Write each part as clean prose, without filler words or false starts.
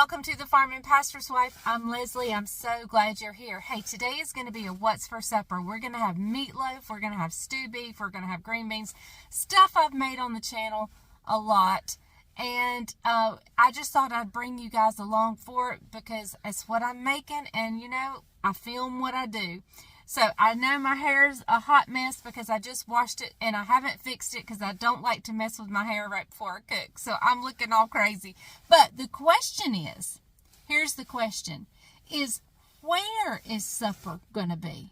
welcome to the Farm and Pastor's Wife. I'm Leslie. I'm so glad you're here. Hey, today is going to be a what's for supper. We're going to have meatloaf, we're going to have stew beef, we're going to have green beans, stuff I've made on the channel a lot. And I just thought I'd bring you guys along for it because it's what I'm making, and you know, I film what I do. So I know my hair's a hot mess because I just washed it and I haven't fixed it because I don't like to mess with my hair right before I cook. So I'm looking all crazy. But the question is, here's the question, is where is supper going to be?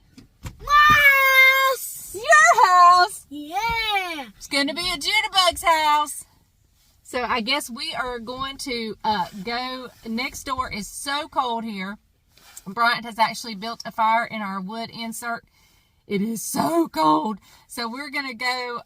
House! Your house! Yeah! It's going to be at Jitterbug's house. So I guess we are going to go next door. It's so cold here. Bryant has actually built a fire in our wood insert. It is so cold. So we're going to go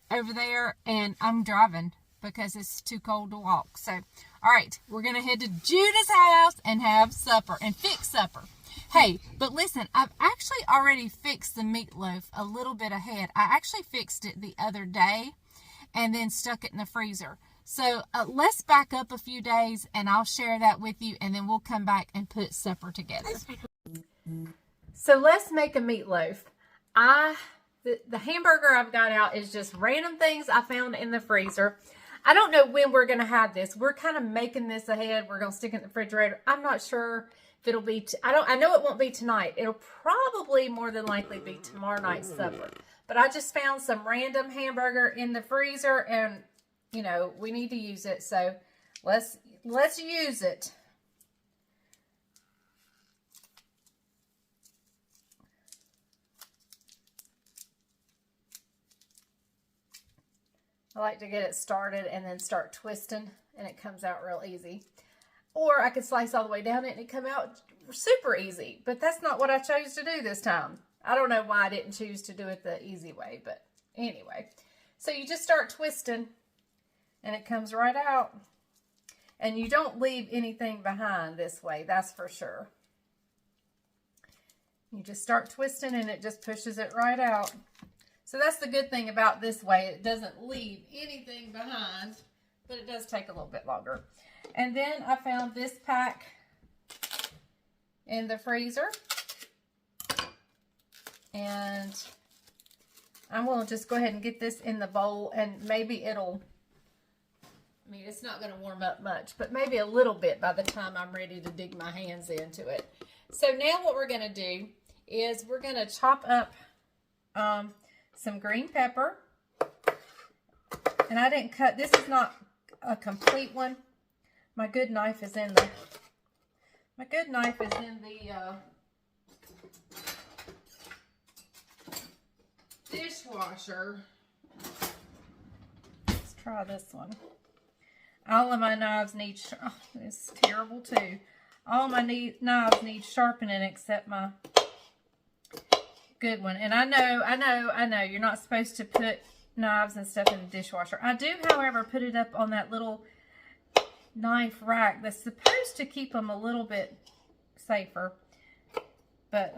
over there, and I'm driving because it's too cold to walk. So, all right, we're going to head to Judah's house and have supper and fix supper. Hey, but listen, I've actually already fixed the meatloaf a little bit ahead. I actually fixed it the other day and then stuck it in the freezer. So let's back up a few days and I'll share that with you, and then we'll come back and put supper together. So let's make a meatloaf. The hamburger I've got out is just random things I found in the freezer. I don't know when we're going to have this. We're kind of making this ahead. We're going to stick it in the refrigerator. I'm not sure if it'll be, I know it won't be tonight. It'll probably more than likely be tomorrow night's supper. But I just found some random hamburger in the freezer, and you know, we need to use it, so let's use it. I like to get it started and then start twisting, and it comes out real easy. Or I could slice all the way down it and it come out super easy, but that's not what I chose to do this time. I don't know why I didn't choose to do it the easy way, but anyway. So you just start twisting, and it comes right out. And you don't leave anything behind this way, that's for sure. You just start twisting and it just pushes it right out. So that's the good thing about this way. It doesn't leave anything behind, but it does take a little bit longer. And then I found this pack in the freezer. And I'm going to just go ahead and get this in the bowl, and maybe it'll, I mean, it's not going to warm up much, but maybe a little bit by the time I'm ready to dig my hands into it. So now what we're going to do is we're going to chop up some green pepper. And I didn't cut, this is not a complete one. My good knife is in the, dishwasher. Let's try this one. All of my knives need, oh, it's terrible too. All my knives need sharpening except my good one. And I know, you're not supposed to put knives and stuff in the dishwasher. I do, however, put it up on that little knife rack that's supposed to keep them a little bit safer. But,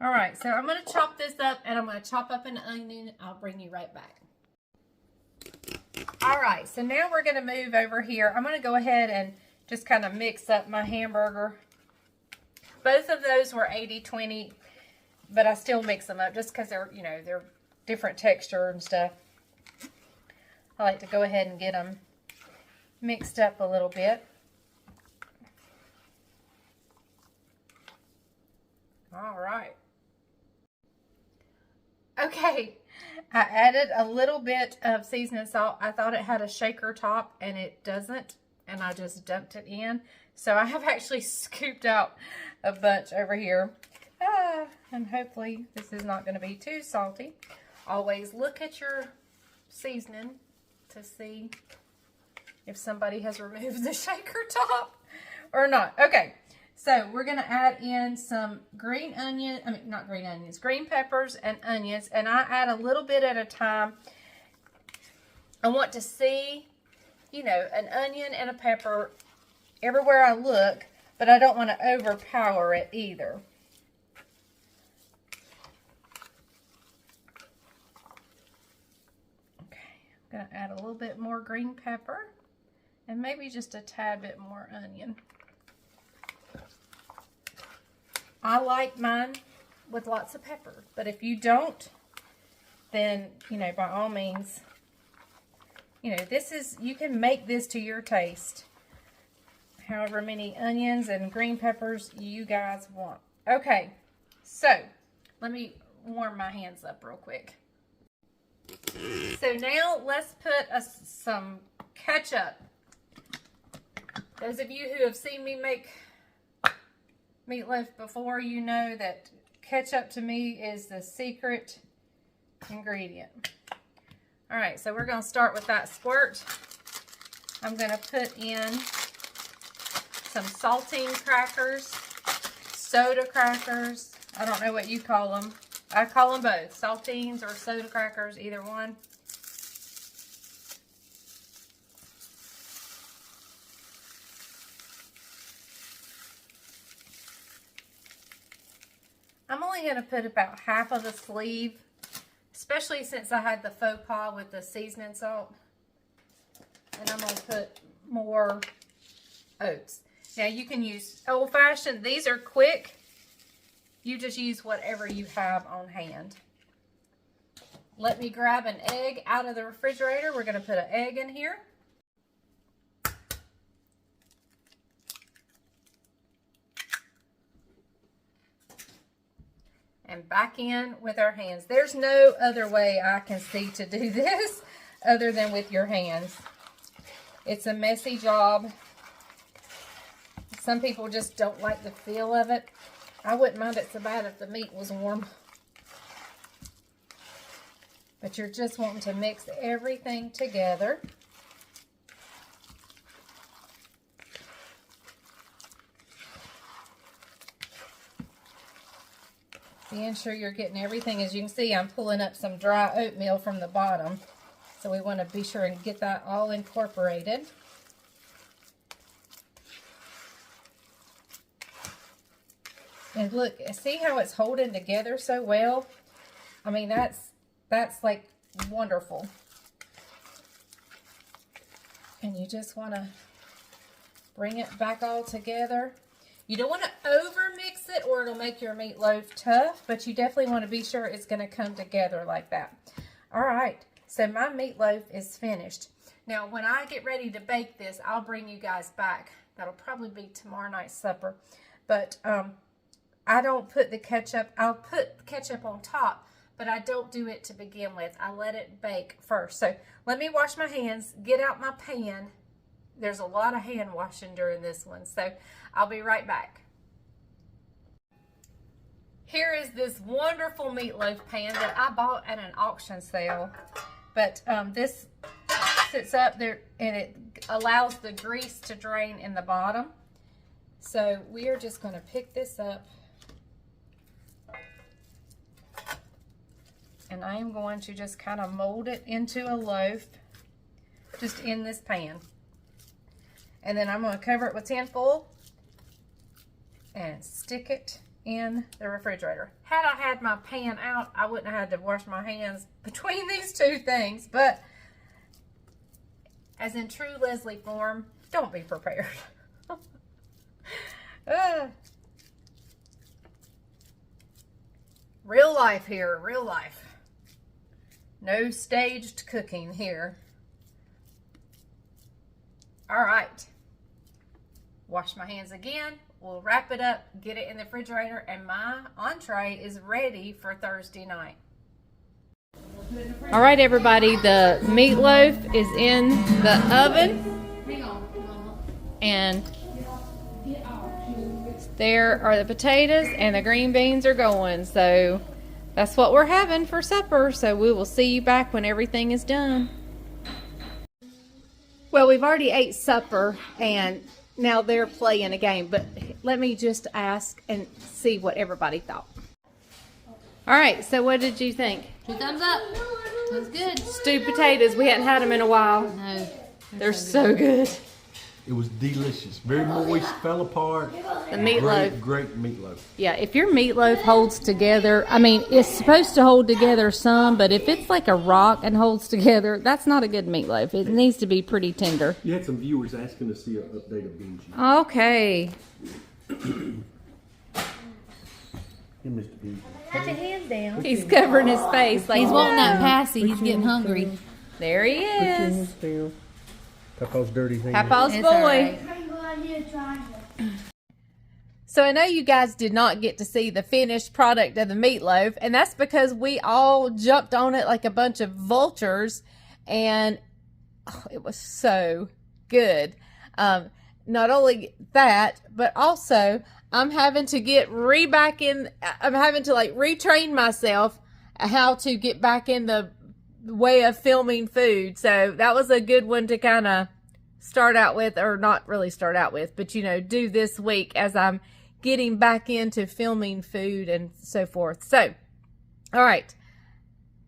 all right, so I'm going to chop this up, and I'm going to chop up an onion. I'll bring you right back. All right, so now we're going to move over here. I'm going to go ahead and just kind of mix up my hamburger. Both of those were 80-20, but I still mix them up just because they're, you know, they're different texture and stuff. I like to go ahead and get them mixed up a little bit. All right. Okay, I added a little bit of seasoning salt. I thought it had a shaker top, and it doesn't, and I just dumped it in. So I have actually scooped out a bunch over here. And hopefully this is not going to be too salty. Always look at your seasoning to see if somebody has removed the shaker top or not. Okay. So we're going to add in some green peppers and onions. And I add a little bit at a time. I want to see, you know, an onion and a pepper everywhere I look. but I don't want to overpower it either. Okay, I'm going to add a little bit more green pepper and maybe just a tad bit more onion. I like mine with lots of pepper, but if you don't, then, you know, by all means, you know, you can make this to your taste. However many onions and green peppers you guys want. Okay, so let me warm my hands up real quick. So now let's put some ketchup. Those of you who have seen me make meatloaf before, you know that ketchup to me is the secret ingredient. All right, so we're going to start with that squirt. I'm going to put in some saltine crackers, soda crackers. I don't know what you call them. I call them both, saltines or soda crackers, either one. I'm only going to put about half of the sleeve, especially since I had the faux pas with the seasoning salt. And I'm going to put more oats. Now you can use old-fashioned. These are quick. You just use whatever you have on hand. Let me grab an egg out of the refrigerator. We're going to put an egg in here. And back in with our hands. There's no other way I can see to do this other than with your hands. It's a messy job. Some people just don't like the feel of it. I wouldn't mind it so bad if the meat was warm. But you're just wanting to mix everything together. Being sure you're getting everything. As you can see, I'm pulling up some dry oatmeal from the bottom. So we want to be sure and get that all incorporated. And look, see how it's holding together so well? I mean, that's like wonderful. And you just want to bring it back all together. You don't want to over mix it or it'll make your meatloaf tough, but you definitely want to be sure it's going to come together like that. All right, so my meatloaf is finished. Now, when I get ready to bake this, I'll bring you guys back. That'll probably be tomorrow night's supper. But I don't put the ketchup. I'll put ketchup on top, but I don't do it to begin with. I let it bake first. So let me wash my hands, get out my pan. There's a lot of hand washing during this one, so I'll be right back. Here is this wonderful meatloaf pan that I bought at an auction sale. But this sits up there and it allows the grease to drain in the bottom. So we are just going to pick this up. And I am going to just kind of mold it into a loaf just in this pan. And then I'm going to cover it with tin foil and stick it in the refrigerator. Had I had my pan out, I wouldn't have had to wash my hands between these two things. But as in true Leslie form, don't be prepared. Real life here, real life. No staged cooking here. All right, wash my hands again. We'll wrap it up, get it in the refrigerator, and my entree is ready for Thursday night. All right, everybody, the meatloaf is in the oven, and there are the potatoes, and the green beans are going. So that's what we're having for supper. So we will see you back when everything is done. Well, we've already ate supper, and now they're playing a game. But let me just ask and see what everybody thought. All right, so what did you think? 2 thumbs up. It was good. Stewed potatoes. We hadn't had them in a while. No. They're so good. It was delicious. Very moist, fell apart. The meatloaf. Great meatloaf. Yeah, if your meatloaf holds together, I mean, it's supposed to hold together some, but if it's like a rock and holds together, that's not a good meatloaf. It needs to be pretty tender. You had some viewers asking to see an update of Benji. Okay. Hey, Mr. Benji. Put your hands down. He's covering his face. Like He's wanting that passy. He's getting hungry. There he is. Papa's dirty hands. Papa's It's boy. all right. So I know you guys did not get to see the finished product of the meatloaf, and that's because we all jumped on it like a bunch of vultures, and it was so good. Not only that, but also I'm having to I'm having to like retrain myself how to get back in the way of filming food. So that was a good one to kind of start out with, or not really start out with, but do this week as I'm getting back into filming food and so forth. So, all right,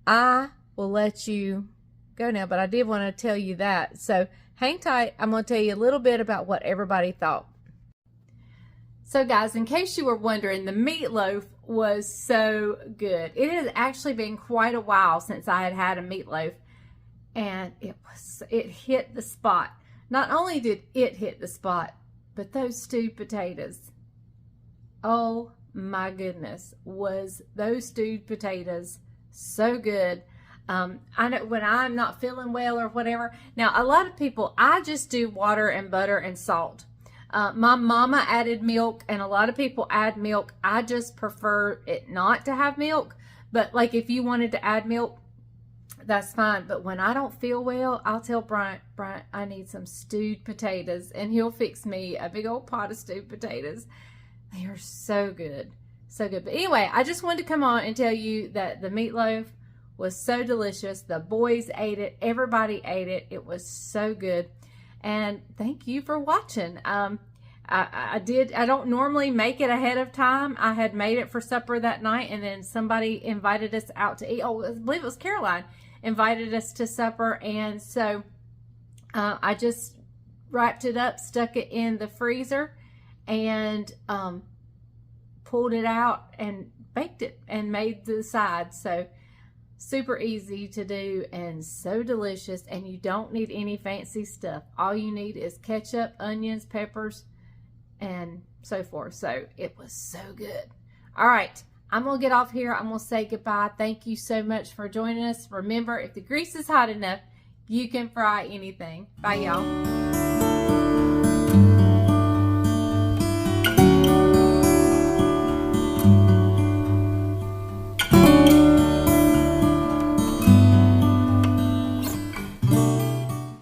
I will let you go now, but I did want to tell you that. So hang tight. I'm going to tell you a little bit about what everybody thought. So guys, in case you were wondering, the meatloaf was so good. It has actually been quite a while since I had a meatloaf, and it hit the spot. Not only did it hit the spot, but those stewed potatoes. Oh my goodness, was those stewed potatoes so good. I know when I'm not feeling well or whatever. Now, a lot of people, I just do water and butter and salt. My mama added milk, and a lot of people add milk. I just prefer it not to have milk. But like if you wanted to add milk, that's fine. But when I don't feel well, I'll tell Bryant, I need some stewed potatoes, and he'll fix me a big old pot of stewed potatoes. They are so good. So good. But anyway, I just wanted to come on and tell you that the meatloaf was so delicious. The boys ate it. Everybody ate it. It was so good. And thank you for watching. I don't normally make it ahead of time. I had made it for supper that night, and then somebody invited us out to eat. Oh, I believe it was Caroline invited us to supper. And so I just wrapped it up, stuck it in the freezer, and pulled it out and baked it and made the sides. So super easy to do and so delicious, and you don't need any fancy stuff. All you need is ketchup, onions, peppers, and so forth. So it was so good. All right, I'm gonna get off here. I'm gonna say goodbye. Thank you so much for joining us. Remember, if the grease is hot enough, you can fry anything. Bye, y'all.